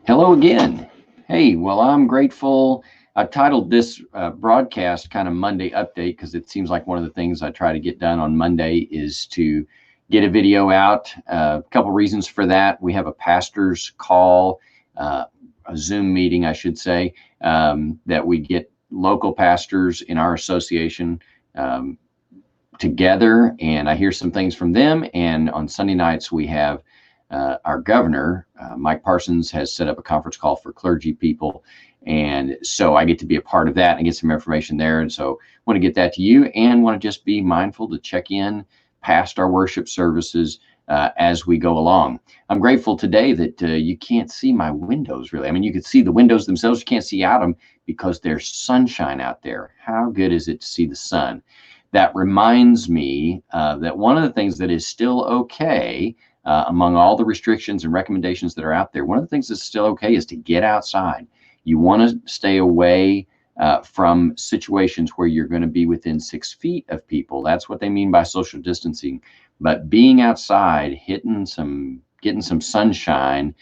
Hello again. Hey, well, I'm grateful. I titled this broadcast kind of Monday update because it seems like one of the things I try to get done on Monday is to get a video out. A couple reasons for that. We have a pastor's call, a Zoom meeting, I should say, that we get local pastors in our association um, together, and I hear some things from them. And on Sunday nights, we have our governor, Mike Parsons, has set up a conference call for clergy people. And so I get to be a part of that and get some information there. And so I want to get that to you and want to just be mindful to check in past our worship services as we go along. I'm grateful today that you can't see my windows really. I mean, you can see the windows themselves, you can't see out them because there's sunshine out there. How good is it to see the sun? That reminds me that one of the things that is still okay among all the restrictions and recommendations that are out there, one of the things that's still okay is to get outside. You want to stay away from situations where you're going to be within 6 feet of people. That's what they mean by social distancing. But being outside, getting some sunshine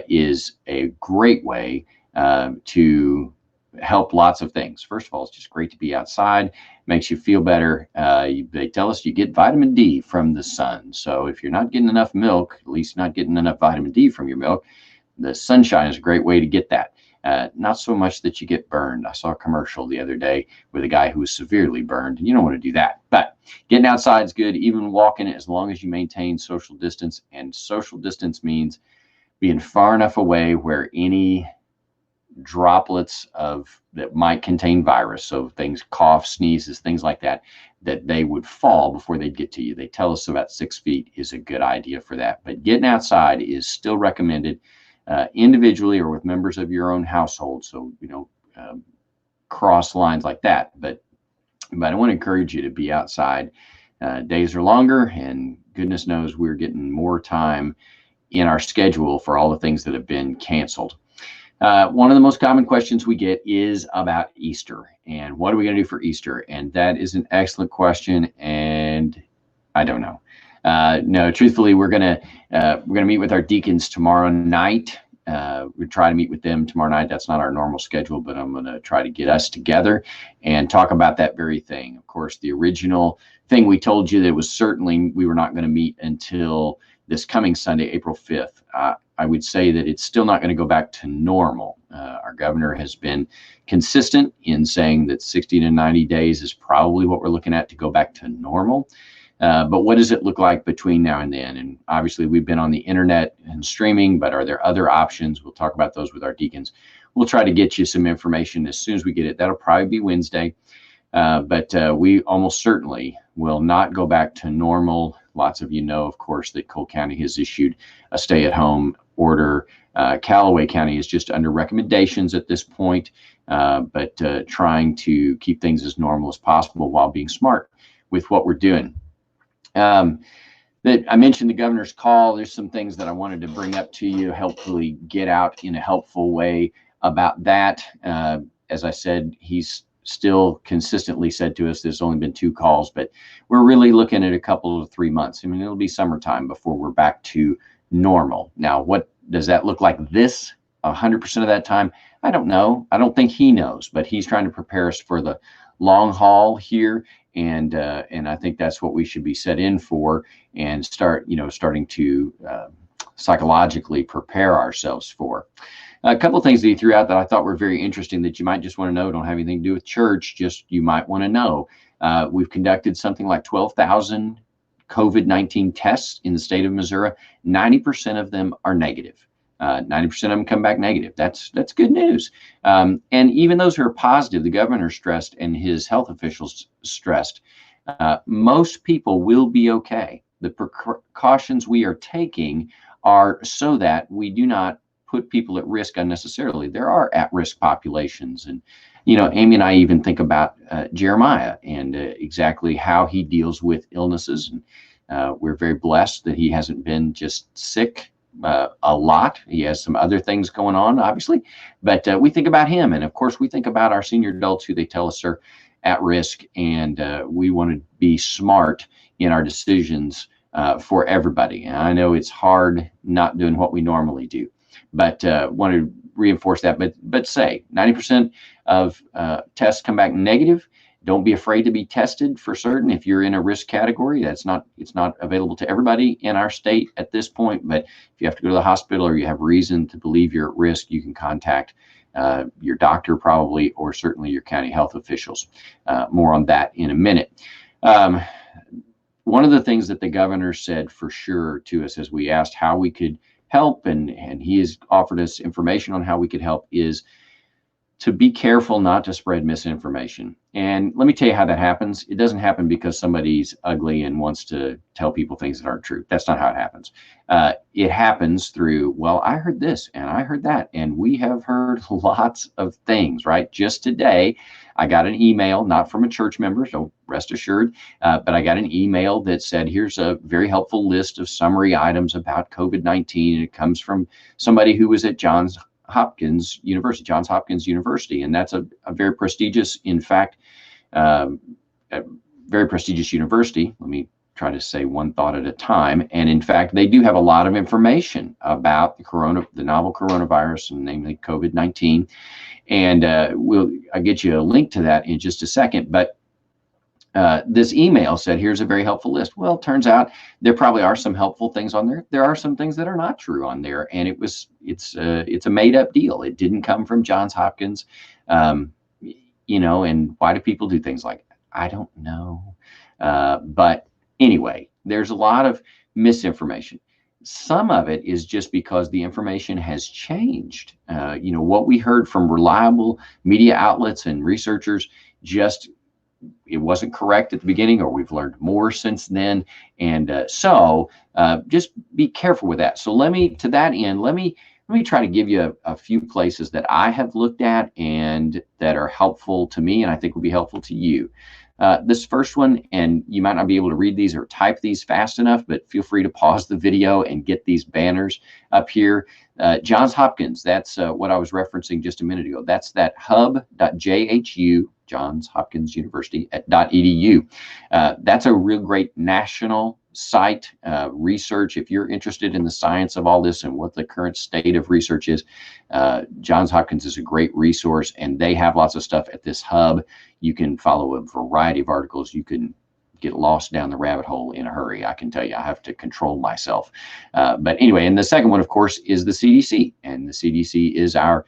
is a great way to help lots of things. First of all, it's just great to be outside, makes you feel better. They tell us you get vitamin D from the sun. So if you're not getting enough milk, at least not getting enough vitamin D from your milk, the sunshine is a great way to get that. Not so much that you get burned. I saw a commercial the other day with a guy who was severely burned, and you don't want to do that. But getting outside is good, even walking, as long as you maintain social distance. And social distance means being far enough away where any droplets of that might contain virus, so things, cough, sneezes, things like that, that they would fall before they'd get to you. They tell us about 6 feet is a good idea for that. But getting outside is still recommended individually or with members of your own household. So cross lines like that. But I want to encourage you to be outside. Days are longer, and goodness knows we're getting more time in our schedule for all the things that have been canceled. One of the most common questions we get is about Easter and what are we going to do for Easter? And that is an excellent question, and I don't know. No, truthfully, we're gonna meet with our deacons tomorrow night. We try to meet with them tomorrow night. That's not our normal schedule, but I'm going to try to get us together and talk about that very thing. Of course, the original thing we told you that was certainly we were not going to meet until this coming Sunday, April 5th. I would say that it's still not going to go back to normal. Our governor has been consistent in saying that 60 to 90 days is probably what we're looking at to go back to normal. But what does it look like between now and then? And obviously we've been on the internet and streaming, but are there other options? We'll talk about those with our deacons. We'll try to get you some information as soon as we get it. That'll probably be Wednesday. But we almost certainly will not go back to normal. Lots of you know, of course, that Cole County has issued a stay-at-home order. Callaway County is just under recommendations at this point, but trying to keep things as normal as possible while being smart with what we're doing. That I mentioned the governor's call. There's some things that I wanted to bring up to you, hopefully get out in a helpful way about that. As I said, he's still consistently said to us there's only been 2 calls, but we're really looking at a couple of 3 months. I mean, it'll be summertime before we're back to normal. Now, what does that look like this 100% of that time? I don't know. I don't think he knows, but he's trying to prepare us for the long haul here. And I think that's what we should be set in for and starting to psychologically prepare ourselves for. A couple of things that he threw out that I thought were very interesting that you might just want to know, don't have anything to do with church, just you might want to know. We've conducted something like 12,000 COVID-19 tests in the state of Missouri. 90% of them are negative. 90% of them come back negative. That's good news. And even those who are positive, the governor stressed and his health officials stressed, most people will be okay. The precautions we are taking are so that we do not put people at risk unnecessarily. There are at-risk populations. And, Amy and I even think about Jeremiah and exactly how he deals with illnesses. And we're very blessed that he hasn't been just sick a lot. He has some other things going on, obviously, but we think about him. And of course, we think about our senior adults who they tell us are at risk. And we want to be smart in our decisions for everybody. And I know it's hard not doing what we normally do. but want to reinforce that. But say 90% of tests come back negative. Don't be afraid to be tested for certain if you're in a risk category. It's not available to everybody in our state at this point, but if you have to go to the hospital or you have reason to believe you're at risk, you can contact your doctor probably, or certainly your county health officials. More on that in a minute. One of the things that the governor said for sure to us as we asked how we could help, and he has offered us information on how we could help, is to be careful not to spread misinformation. And let me tell you how that happens. It doesn't happen because somebody's ugly and wants to tell people things that aren't true. That's not how it happens. It happens through, well, I heard this and I heard that, and we have heard lots of things, right? Just today, I got an email, not from a church member, so rest assured, but I got an email that said, here's a very helpful list of summary items about COVID-19. And it comes from somebody who was at Johns Hopkins University, and that's a very prestigious, in fact, a very prestigious university. Let me try to say one thought at a time. And in fact, they do have a lot of information about the novel coronavirus, and namely COVID-19. And I'll get you a link to that in just a second. But this email said, here's a very helpful list. Well, it turns out there probably are some helpful things on there. There are some things that are not true on there. And it's a made up deal. It didn't come from Johns Hopkins. And why do people do things like that? I don't know. But anyway, there's a lot of misinformation. Some of it is just because the information has changed. What we heard from reliable media outlets and researchers, it wasn't correct at the beginning, or we've learned more since then. And so just be careful with that. So let me try to give you a few places that I have looked at and that are helpful to me, and I think will be helpful to you. This first one, and you might not be able to read these or type these fast enough, but feel free to pause the video and get these banners up here. Johns Hopkins, that's what I was referencing just a minute ago. That's that hub.jhu, Johns Hopkins University .edu. That's a real great national site, research. If you're interested in the science of all this and what the current state of research is, Johns Hopkins is a great resource, and they have lots of stuff at this hub. You can follow a variety of articles. You can get lost down the rabbit hole in a hurry. I can tell you, I have to control myself. But anyway, and the second one, of course, is the CDC, and the CDC is our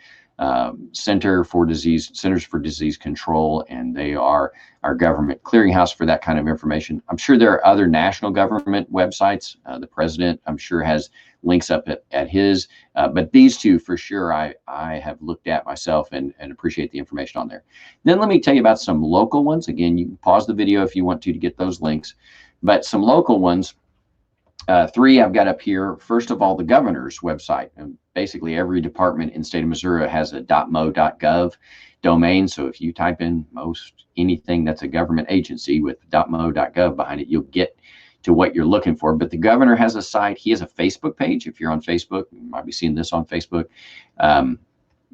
Centers for Disease Control, and they are our government clearinghouse for that kind of information. I'm sure there are other national government websites. The president, I'm sure, has links up at his, but these two for sure I have looked at myself and appreciate the information on there. Then let me tell you about some local ones. Again, you can pause the video if you want to get those links, but some local ones. Three I've got up here. First of all, the governor's website. And basically every department in the state of Missouri has a .mo.gov domain. So if you type in most anything that's a government agency with .mo.gov behind it, you'll get to what you're looking for. But the governor has a site. He has a Facebook page. If you're on Facebook, you might be seeing this on Facebook.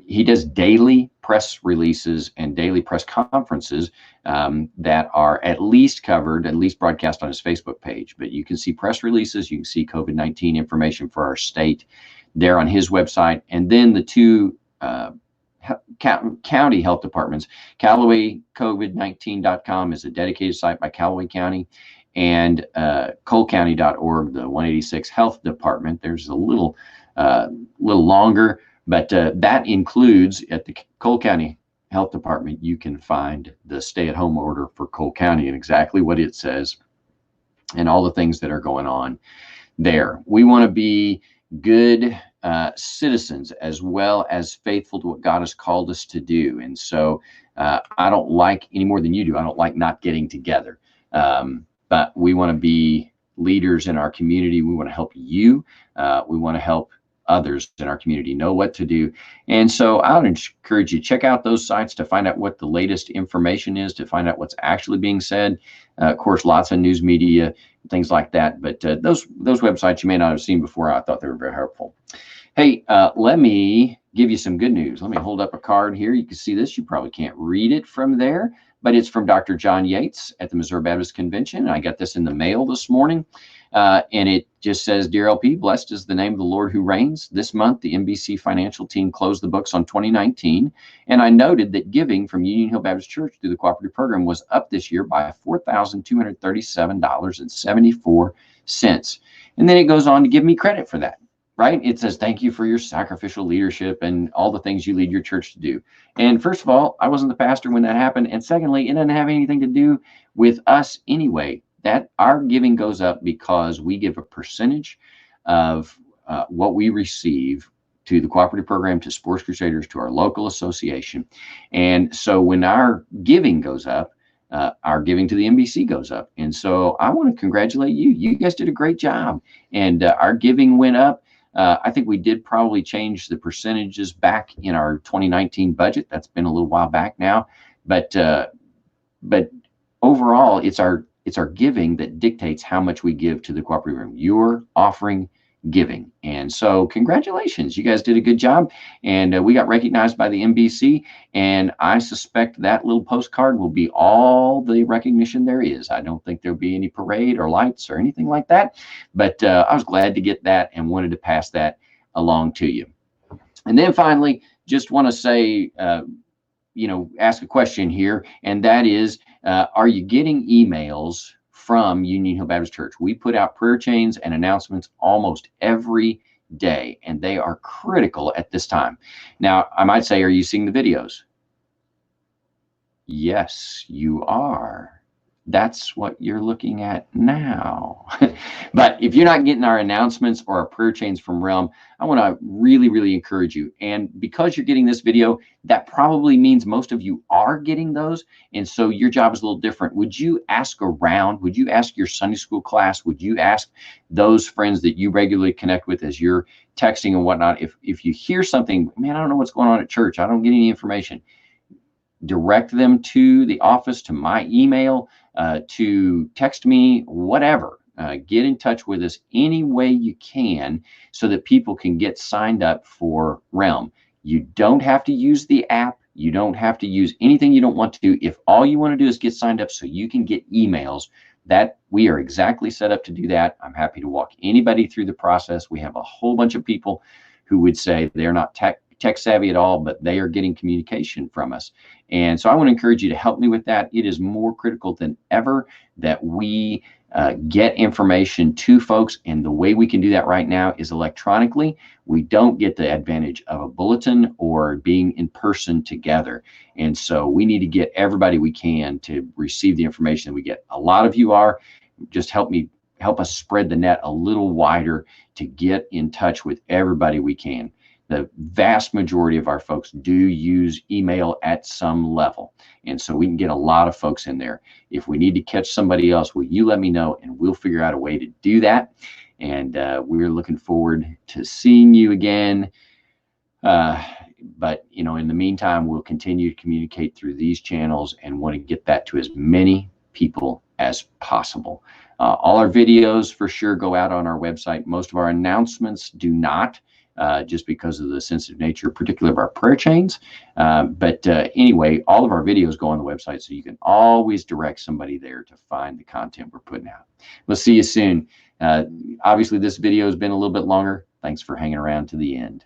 He does daily press releases and daily press conferences that are at least broadcast on his Facebook page. But you can see press releases, you can see COVID-19 information for our state there on his website. And then the two county health departments, CallawayCovid19.com is a dedicated site by Callaway County, and colecounty.org, the 186 Health Department. There's a little longer. But that includes, at the Cole County Health Department, you can find the stay-at-home order for Cole County and exactly what it says and all the things that are going on there. We want to be good citizens as well as faithful to what God has called us to do. And so I don't like, any more than you do, I don't like not getting together. But we want to be leaders in our community. We want to help you. We want to help others in our community know what to do. And so I would encourage you to check out those sites to find out what the latest information is, to find out what's actually being said. Of course, lots of news media, things like that. But those websites you may not have seen before. I thought they were very helpful. Hey, let me give you some good news. Let me hold up a card here. You can see this. You probably can't read it from there, but it's from Dr. John Yates at the Missouri Baptist Convention. I got this in the mail this morning, and it just says, "Dear LP, blessed is the name of the Lord who reigns. This month, the NBC financial team closed the books on 2019, and I noted that giving from Union Hill Baptist Church through the cooperative program was up this year by $4,237.74. And then it goes on to give me credit for that. Right? It says, "Thank you for your sacrificial leadership and all the things you lead your church to do." And first of all, I wasn't the pastor when that happened. And secondly, it doesn't have anything to do with us anyway. That our giving goes up because we give a percentage of what we receive to the cooperative program, to Sports Crusaders, to our local association. And so when our giving goes up, our giving to the NBC goes up. And so I want to congratulate you. You guys did a great job. And our giving went up. I think we did probably change the percentages back in our 2019 budget. That's been a little while back now, but overall, it's our giving that dictates how much we give to the cooperative room. Your offering giving. And so congratulations, you guys did a good job, and we got recognized by the NBC, and I suspect that little postcard will be all the recognition there is. I don't think there'll be any parade or lights or anything like that, but I was glad to get that and wanted to pass that along to you. And then finally, just want to say, ask a question here, and that is, are you getting emails from Union Hill Baptist Church? We put out prayer chains and announcements almost every day, and they are critical at this time. Now, I might say, are you seeing the videos? Yes, you are. That's what you're looking at now. But if you're not getting our announcements or our prayer chains from Realm, I want to really, really encourage you. And because you're getting this video, that probably means most of you are getting those. And so your job is a little different. Would you ask around? Would you ask your Sunday school class? Would you ask those friends that you regularly connect with as you're texting and whatnot? If you hear something, man, I don't know what's going on at church, I don't get any information, direct them to the office, to my email, to text me, whatever. Get in touch with us any way you can so that people can get signed up for Realm. You don't have to use the app. You don't have to use anything you don't want to do. If all you want to do is get signed up so you can get emails, that we are exactly set up to do that. I'm happy to walk anybody through the process. We have a whole bunch of people who would say they're not tech savvy at all, but they are getting communication from us. And so I want to encourage you to help me with that. It is more critical than ever that we get information to folks. And the way we can do that right now is electronically. We don't get the advantage of a bulletin or being in person together. And so we need to get everybody we can to receive the information that we get. A lot of you are. Just help us spread the net a little wider to get in touch with everybody we can. The vast majority of our folks do use email at some level. And so we can get a lot of folks in there. If we need to catch somebody else, will you let me know, and we'll figure out a way to do that. And we're looking forward to seeing you again. But, in the meantime, we'll continue to communicate through these channels and want to get that to as many people as possible. All our videos for sure go out on our website. Most of our announcements do not. Just because of the sensitive nature, particularly of our prayer chains. But anyway, all of our videos go on the website, so you can always direct somebody there to find the content we're putting out. We'll see you soon. Obviously, this video has been a little bit longer. Thanks for hanging around to the end.